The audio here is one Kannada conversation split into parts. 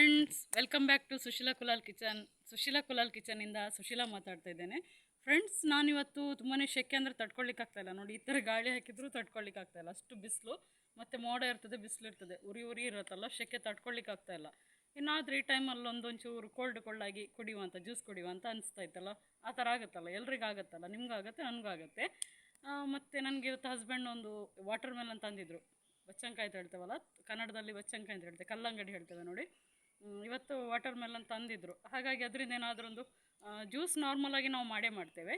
Friends, welcome back to Sushila Kulal ಕಿಚನಿಂದ ಸುಶೀಲಾ ಮಾತಾಡ್ತಾ ಇದ್ದೇನೆ. ಫ್ರೆಂಡ್ಸ್, ನಾನಿವತ್ತು ತುಂಬಾ ಶೆಕೆ ಅಂದರೆ ತಡ್ಕೊಳ್ಳಿಕ್ಕಾಗ್ತಾಯಿಲ್ಲ ನೋಡಿ. ಈ ಥರ ಗಾಳಿ ಹಾಕಿದ್ರೂ ತಡ್ಕೊಳ್ಳಿಕ್ಕಾಗ್ತಾಯಿಲ್ಲ, ಅಷ್ಟು ಬಿಸಿಲು ಮತ್ತು ಮೋಡ ಇರ್ತದೆ, ಬಿಸಿಲು ಇರ್ತದೆ, ಉರಿ ಇರುತ್ತಲ್ಲ, ಶೆಕೆ ತಡ್ಕೊಳ್ಳಿಕ್ಕಾಗ್ತಾಯಿಲ್ಲ. ಇನ್ನಾದರೂ ಈ ಟೈಮಲ್ಲಿ ಒಂದೊಂಚೂರು ಕೋಲ್ಡಾಗಿ ಕುಡಿಯುವಂಥ ಜ್ಯೂಸ್ ಕುಡಿಯುವಂತ ಅನಿಸ್ತಾ ಇತ್ತಲ್ಲ. ಆ ಥರ ಆಗುತ್ತಲ್ಲ, ಎಲ್ರಿಗೂ ಆಗುತ್ತಲ್ಲ, ನಿಮ್ಗಾಗುತ್ತೆ, ನನಗಾಗುತ್ತೆ. ಮತ್ತು ನನಗೆ ಇವತ್ತು ಹಸ್ಬೆಂಡ್ ಒಂದು ವಾಟರ್ ಮೆಲನ್ ತಂದಿದ್ರು. ಬಚ್ಚಂಕಾಯಿ ಅಂತ ಹೇಳ್ತೇವಲ್ಲ, ಕನ್ನಡದಲ್ಲಿ ಬಚ್ಚಂಕಾಯಿ ಅಂತ ಹೇಳ್ತೇವೆ, ಕಲ್ಲಂಗಡಿ ಹೇಳ್ತೇವೆ ನೋಡಿ. ಇವತ್ತು ವಾಟರ್ ಮೆಲನ್ ತಂದಿದ್ರು. ಹಾಗಾಗಿ ಅದರಿಂದ ಏನಾದರೂ ಒಂದು ಜ್ಯೂಸ್ ನಾರ್ಮಲಾಗಿ ನಾವು ಮಾಡೇ ಮಾಡ್ತೇವೆ.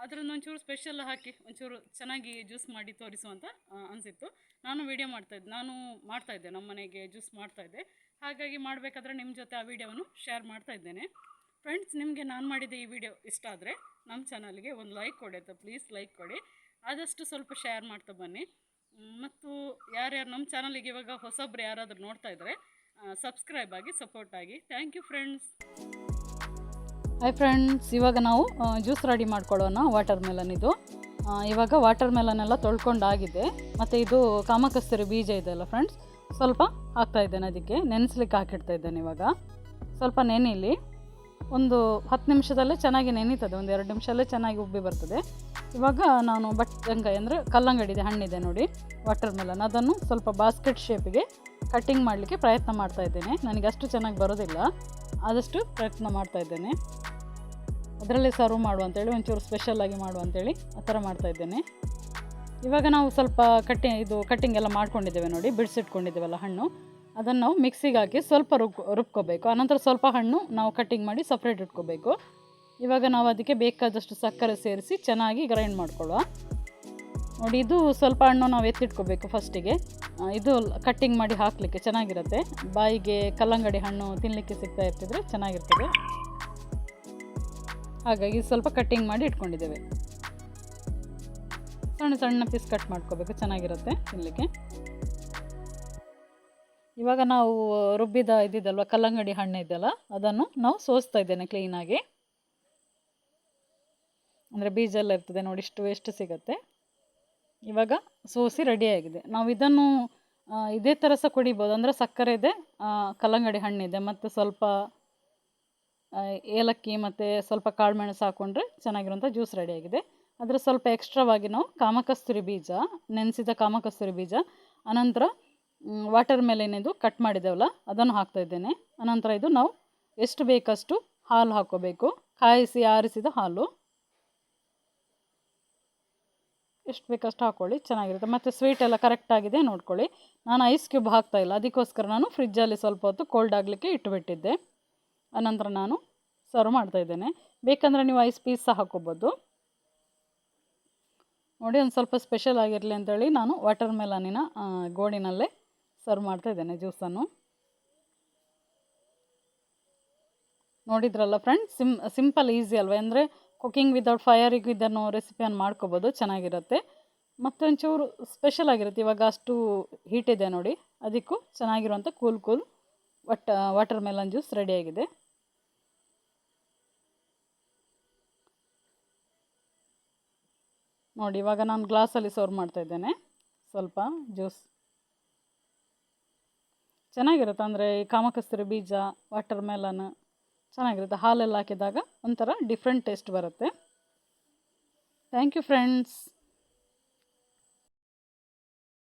ಅದರಿಂದ ಒಂಚೂರು ಸ್ಪೆಷಲ್ ಹಾಕಿ ಒಂಚೂರು ಚೆನ್ನಾಗಿ ಜ್ಯೂಸ್ ಮಾಡಿ ತೋರಿಸುವಂತ ಅನಿಸಿತ್ತು. ನಾನು ಮಾಡ್ತಾಯಿದ್ದೆ, ನಮ್ಮ ಮನೆಗೆ ಜ್ಯೂಸ್ ಮಾಡ್ತಾಯಿದ್ದೆ. ಹಾಗಾಗಿ ಮಾಡಬೇಕಾದ್ರೆ ನಿಮ್ಮ ಜೊತೆ ಆ ವಿಡಿಯೋವನ್ನು ಶೇರ್ ಮಾಡ್ತಾ ಇದ್ದೇನೆ. ಫ್ರೆಂಡ್ಸ್, ನಿಮಗೆ ನಾನು ಮಾಡಿದ ಈ ವಿಡಿಯೋ ಇಷ್ಟ ಆದರೆ ನಮ್ಮ ಚಾನಲ್ಗೆ ಒಂದು ಲೈಕ್ ಕೊಡಿ ಆಯಿತಾ, ಪ್ಲೀಸ್ ಲೈಕ್ ಕೊಡಿ. ಆದಷ್ಟು ಸ್ವಲ್ಪ ಶೇರ್ ಮಾಡ್ತಾ ಬನ್ನಿ. ಮತ್ತು ಯಾರ್ಯಾರು ನಮ್ಮ ಚಾನಲಿಗೆ ಇವಾಗ ಹೊಸಬ್ರು ಯಾರಾದರೂ ನೋಡ್ತಾ ಇದ್ದರೆ ಸಬ್ಸ್ಕ್ರೈಬ್ ಆಗಿ, ಸಪೋರ್ಟ್ ಆಗಿ. Thank you friends. Hi friends, ಇವಾಗ ನಾವು ಜ್ಯೂಸ್ ರೆಡಿ ಮಾಡ್ಕೊಳ್ಳೋಣ. ವಾಟರ್ ಮೆಲನ್ ಇದು ಇವಾಗ ವಾಟರ್ ಮೆಲನ್ ಎಲ್ಲ ತೊಳ್ಕೊಂಡಾಗಿದೆ. ಮತ್ತು ಇದು ಕಾಮಕಸ್ತೂರಿ ಬೀಜ ಇದೆಯಲ್ಲ ಫ್ರೆಂಡ್ಸ್, ಸ್ವಲ್ಪ ಹಾಕ್ತಾ ಇದ್ದೇನೆ. ಅದಕ್ಕೆ ನೆನೆಸ್ಲಿಕ್ಕೆ ಹಾಕಿಡ್ತಾ ಇದ್ದೇನೆ. ಇವಾಗ ಸ್ವಲ್ಪ ನೆನೀಲಿ. ಒಂದು 10 ನಿಮಿಷದಲ್ಲೇ ಚೆನ್ನಾಗಿ ನೆನೀತದೆ, ಒಂದು 2 ನಿಮಿಷದಲ್ಲೇ ಚೆನ್ನಾಗಿ ಉಬ್ಬಿ ಬರ್ತದೆ. ಇವಾಗ ನಾನು ಬಟ್ಟಂಕಾಯಿ ಅಂದರೆ ಕಲ್ಲಂಗಡಿ ಹಣ್ಣಿದೆ ನೋಡಿ, ವಾಟರ್ ಮೆಲನ್, ಅದನ್ನು ಸ್ವಲ್ಪ ಬಾಸ್ಕೆಟ್ ಶೇಪಿಗೆ ಕಟ್ಟಿಂಗ್ ಮಾಡಲಿಕ್ಕೆ ಪ್ರಯತ್ನ ಮಾಡ್ತಾ ಇದ್ದೇನೆ. ನನಗೆ ಅಷ್ಟು ಚೆನ್ನಾಗಿ ಬರೋದಿಲ್ಲ, ಆದಷ್ಟು ಪ್ರಯತ್ನ ಮಾಡ್ತಾ ಇದ್ದೇನೆ. ಅದರಲ್ಲೇ ಸರ್ವ್ ಮಾಡುವಂಥೇಳಿ, ಒಂಚೂರು ಸ್ಪೆಷಲಾಗಿ ಮಾಡುವಂಥೇಳಿ ಆ ಥರ ಮಾಡ್ತಾಯಿದ್ದೇನೆ. ಇವಾಗ ನಾವು ಸ್ವಲ್ಪ ಕಟ್ಟಿಂಗ್ ಎಲ್ಲ ಮಾಡ್ಕೊಂಡಿದ್ದೇವೆ ನೋಡಿ, ಬಿಡಿಸಿಟ್ಕೊಂಡಿದ್ದೇವಲ್ಲ ಹಣ್ಣು, ಅದನ್ನು ನಾವು ಮಿಕ್ಸಿಗೆ ಹಾಕಿ ಸ್ವಲ್ಪ ರುಬ್ಕೋಬೇಕು. ಆನಂತರ ಸ್ವಲ್ಪ ಹಣ್ಣು ನಾವು ಕಟ್ಟಿಂಗ್ ಮಾಡಿ ಸಪ್ರೇಟ್ ಇಟ್ಕೋಬೇಕು. ಇವಾಗ ನಾವು ಅದಕ್ಕೆ ಬೇಕಾದಷ್ಟು ಸಕ್ಕರೆ ಸೇರಿಸಿ ಚೆನ್ನಾಗಿ ಗ್ರೈಂಡ್ ಮಾಡ್ಕೊಳ್ಳುವ ನೋಡಿ. ಇದು ಸ್ವಲ್ಪ ಹಣ್ಣು ನಾವು ಎತ್ತಿಟ್ಕೋಬೇಕು ಫಸ್ಟಿಗೆ. ಇದು ಕಟ್ಟಿಂಗ್ ಮಾಡಿ ಹಾಕಲಿಕ್ಕೆ ಚೆನ್ನಾಗಿರುತ್ತೆ. ಬಾಯಿಗೆ ಕಲ್ಲಂಗಡಿ ಹಣ್ಣು ತಿನ್ನಲಿಕ್ಕೆ ಸಿಗ್ತಾ ಇರ್ತಿದ್ರೆ ಚೆನ್ನಾಗಿರ್ತದೆ. ಹಾಗಾಗಿ ಸ್ವಲ್ಪ ಕಟ್ಟಿಂಗ್ ಮಾಡಿ ಇಟ್ಕೊಂಡಿದ್ದೇವೆ. ಸಣ್ಣ ಸಣ್ಣ ಪೀಸ್ ಕಟ್ ಮಾಡ್ಕೋಬೇಕು, ಚೆನ್ನಾಗಿರುತ್ತೆ ತಿನ್ನಲಿಕ್ಕೆ. ಇವಾಗ ನಾವು ರುಬ್ಬಿದ ಇದ್ದಿದ್ದಲ್ವ ಕಲ್ಲಂಗಡಿ ಹಣ್ಣು ಇದೆಯಲ್ಲ, ಅದನ್ನು ನಾವು ಸೋಸ್ತಾ ಇದ್ದೇನೆ ಕ್ಲೀನಾಗಿ. ಅಂದರೆ ಬೀಜ ಎಲ್ಲ ಇರ್ತದೆ ನೋಡಿ, ಎಷ್ಟು ಸಿಗುತ್ತೆ. ಇವಾಗ ಸೋಸಿ ರೆಡಿಯಾಗಿದೆ. ನಾವು ಇದನ್ನು ಇದೇ ಥರ ಸಹ ಕುಡಿಬೋದು. ಅಂದರೆ ಸಕ್ಕರೆ ಇದೆ, ಕಲ್ಲಂಗಡಿ ಹಣ್ಣಿದೆ, ಮತ್ತು ಸ್ವಲ್ಪ ಏಲಕ್ಕಿ ಮತ್ತು ಸ್ವಲ್ಪ ಕಾಳುಮೆಣಸು ಹಾಕ್ಕೊಂಡ್ರೆ ಚೆನ್ನಾಗಿರುವಂಥ ಜ್ಯೂಸ್ ರೆಡಿಯಾಗಿದೆ. ಅದರ ಸ್ವಲ್ಪ ಎಕ್ಸ್ಟ್ರಾವಾಗಿ ನಾವು ಕಾಮಕಸ್ತೂರಿ ಬೀಜ, ನೆನೆಸಿದ ಕಾಮಕಸ್ತೂರಿ ಬೀಜ, ಅನಂತರ ವಾಟರ್ ಮೆಲನ್ನಿದು ಕಟ್ ಮಾಡಿದ್ದೇವಲ್ಲ ಅದನ್ನು ಹಾಕ್ತಾಯಿದ್ದೇನೆ. ಅನಂತರ ಇದು ನಾವು ಎಷ್ಟು ಬೇಕಷ್ಟು ಹಾಲು ಹಾಕ್ಕೋಬೇಕು, ಕಾಯಿಸಿ ಆರಿಸಿದ ಹಾಲು ಎಷ್ಟು ಬೇಕಷ್ಟು ಹಾಕ್ಕೊಳ್ಳಿ, ಚೆನ್ನಾಗಿರುತ್ತೆ. ಮತ್ತು ಸ್ವೀಟ್ ಎಲ್ಲ ಕರೆಕ್ಟಾಗಿದೆ ನೋಡ್ಕೊಳ್ಳಿ. ನಾನು ಐಸ್ ಕ್ಯೂಬ್ ಹಾಕ್ತಾಯಿಲ್ಲ, ಅದಕ್ಕೋಸ್ಕರ ನಾನು ಫ್ರಿಜ್ಜಲ್ಲಿ ಸ್ವಲ್ಪ ಹೊತ್ತು ಕೋಲ್ಡ್ ಆಗಲಿಕ್ಕೆ ಇಟ್ಟುಬಿಟ್ಟಿದ್ದೆ. ಅನಂತರ ನಾನು ಸರ್ವ್ ಮಾಡ್ತಾಯಿದ್ದೇನೆ. ಬೇಕಂದರೆ ನೀವು ಐಸ್ ಪೀಸ್ ಸಹ ಹಾಕ್ಕೋಬೋದು ನೋಡಿ. ಒಂದು ಸ್ವಲ್ಪ ಸ್ಪೆಷಲ್ ಆಗಿರಲಿ ಅಂತೇಳಿ ನಾನು ವಾಟರ್ ಮೆಲನ್ನಿನ ಗೋಡಿನಲ್ಲೇ ಸರ್ವ್ ಮಾಡ್ತಾಯಿದ್ದೇನೆ ಜ್ಯೂಸನ್ನು. ನೋಡಿದ್ರಲ್ಲ ಫ್ರೆಂಡ್ಸ್, ಸಿಂಪಲ್ ಈಸಿ ಅಲ್ವ. ಅಂದರೆ ಕುಕಿಂಗ್ ವಿದೌಟ್ ಫೈರಿಗೂ ಇದನ್ನು ರೆಸಿಪಿಯನ್ನು ಮಾಡ್ಕೋಬೋದು, ಚೆನ್ನಾಗಿರುತ್ತೆ. ಮತ್ತೊಂಚೂರು ಸ್ಪೆಷಲ್ ಆಗಿರುತ್ತೆ. ಇವಾಗ ಅಷ್ಟು ಹೀಟ್ ಇದೆ ನೋಡಿ, ಅದಕ್ಕೂ ಚೆನ್ನಾಗಿರುವಂಥ ಕೂಲ್ ವಾಟರ್ ಮೆಲನ್ ಜ್ಯೂಸ್ ರೆಡಿಯಾಗಿದೆ ನೋಡಿ. ಇವಾಗ ನಾನು ಗ್ಲಾಸಲ್ಲಿ ಸರ್ವ್ ಮಾಡ್ತಾಯಿದ್ದೇನೆ ಸ್ವಲ್ಪ ಜ್ಯೂಸ್. ಚೆನ್ನಾಗಿರುತ್ತೆ. ಅಂದರೆ ಈ ಕಾಮಕಸ್ತೂರಿ ಬೀಜ, ವಾಟರ್ ಮೆಲನ್ ಚೆನ್ನಾಗಿರುತ್ತೆ. ಹಾಲೆಲ್ಲ ಹಾಕಿದಾಗ ಒಂಥರ ಡಿಫ್ರೆಂಟ್ ಟೇಸ್ಟ್ ಬರುತ್ತೆ. Thank you friends.